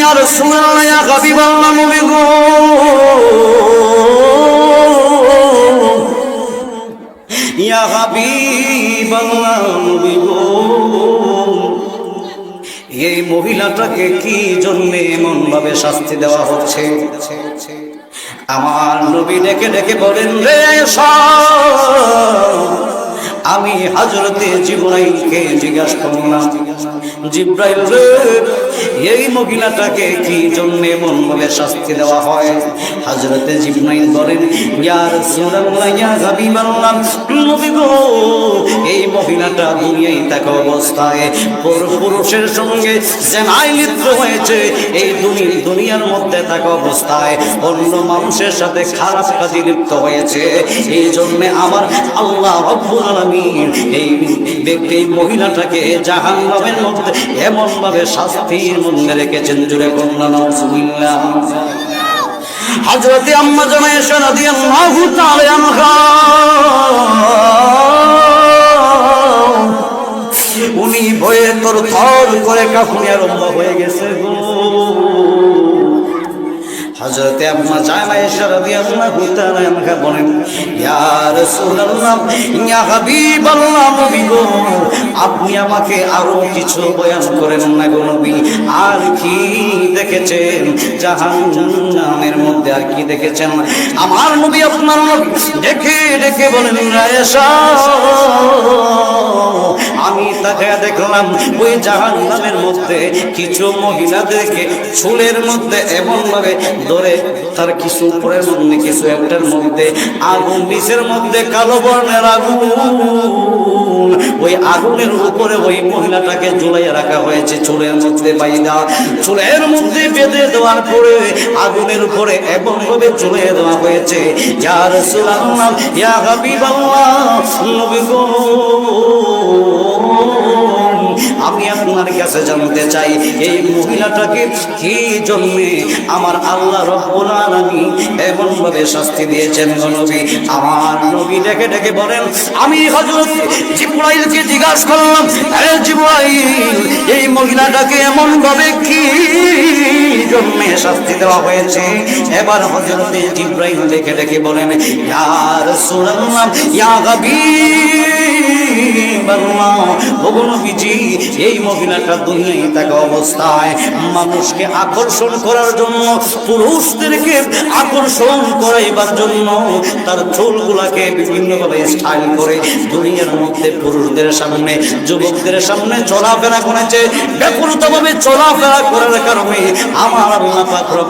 ইয়া রাসূলুল্লাহ ইয়া হাবিবাল্লাহ নবী গো ইয়া হাবিবাল্লাহ নবী গো এই মহিলাটাকে কি জন্য এমন ভাবে শাস্তি দেওয়া হচ্ছে? আমার নবী ডেকে ডেকে বলেন, রে আয়েশা, আমি হযরতে জিবরাইলকে জিজ্ঞাসা করলাম, জিবরাইল রে, এই মহিলাটাকে কি জন্য এমন ভাবে শাস্তি দেওয়া হয়? হযরতে জিবরাইল বলেন, ইয়া রাসূলুল্লাহ ইয়া হাবিবাল্লাহ নবী গো, এই মহিলাটা দুনিয়ায় থাকা অবস্থায় পুরুষের সঙ্গে জেনায় লিপ্ত হয়েছে। এই দুনিয়ার মধ্যে থাকা অবস্থায় অন্য মানুষের সাথে খারাপ কাজে লিপ্ত হয়েছে। এই জন্য আমার আল্লাহ রব্বুল আলামিন এই মহিলাটাকে জাহান্নামের মধ্যে এমন ভাবে শাস্তির মধ্যে রেখেছেন। জুড়ে কন্যা নাউজুবিল্লাহ। হযরতে আম্মা জানা আয়েশা রাদিয়াল্লাহু তাআলা আনহা উনি ভয়ে তরতর করে কাঁপুনি আরম্ভ হয়ে গেছে গো। হযরতে আম্মা জানা আয়েশা রাদিয়াল্লাহু তাআলা আনহা বলেন, ইয়া রাসূলুল্লাহ ইয়া হাবিবাল্লাহ নবী গো, আপনি আমাকে আরো কিছু বয়ান করেন না গো নবী। আর কি দেখেছেন জাহান্নামের মধ্যে? আর কি দেখেছেন? আমার নবী আপনার নবী ডেকে ডেকে বলেন, আয়েশা, আমি তাকে দেখলাম ওই জাহান্নামের মধ্যে কিছু মহিলাদেরকে চুলের মধ্যে এমন ভাবে ধরে, তার কিছু উপরের মধ্যে কিছু একটার মধ্যে আগুন, নিচের মধ্যে কালো বর্ণের আগুন, ওই আগুনের উপরে ওই মহিলাটাকে ঝুলাইয়া রাখা হয়েছে। চুলের মধ্যে বাইদা, চুলের মধ্যে বেঁধে দেওয়ার পরে আগুনের উপরে এমন ভাবে ঝুলিয়ে দেওয়া হয়েছে। ইয়া রাসূলুল্লাহ ইয়া হাবিবাল্লাহ নবী গো, আমি আপনার কাছে জানতে চাই এই মহিলাটাকে কি জন্য আমার আল্লাহ রব্বুল আলামিন এমন ভাবে শাস্তি দিয়েছেন গো নবী। আমার নবী ডেকে ডেকে বলেন, আমি হযরত জিবরাইলকে জিজ্ঞাসা করলাম, হে জিবরাইল, এই মহিলাটাকে এমন ভাবে কি জন্য শাস্তি দেওয়া হয়েছে? এবার হযরত জিবরাইল ডেকে ডেকে বলেন, ইয়া রাসূলুল্লাহ ইয়া হাবিবাল্লাহ ওগো নবীজি, এই মহিলাটা দুনিয়ায় থাকা অবস্থায় মানুষকে আকর্ষণ করার জন্য, পুরুষদেরকে আকর্ষণ করাইবার জন্য তার চুলগুলাকে বিভিন্নভাবে স্টাইল করে দুনিয়ার মধ্যে পুরুষদের সামনে, যুবকদের সামনে চলাফেরা করেছে। ব্যাকুলতাভাবে চলাফেরা করার কারণে আমার আল্লাহ পাক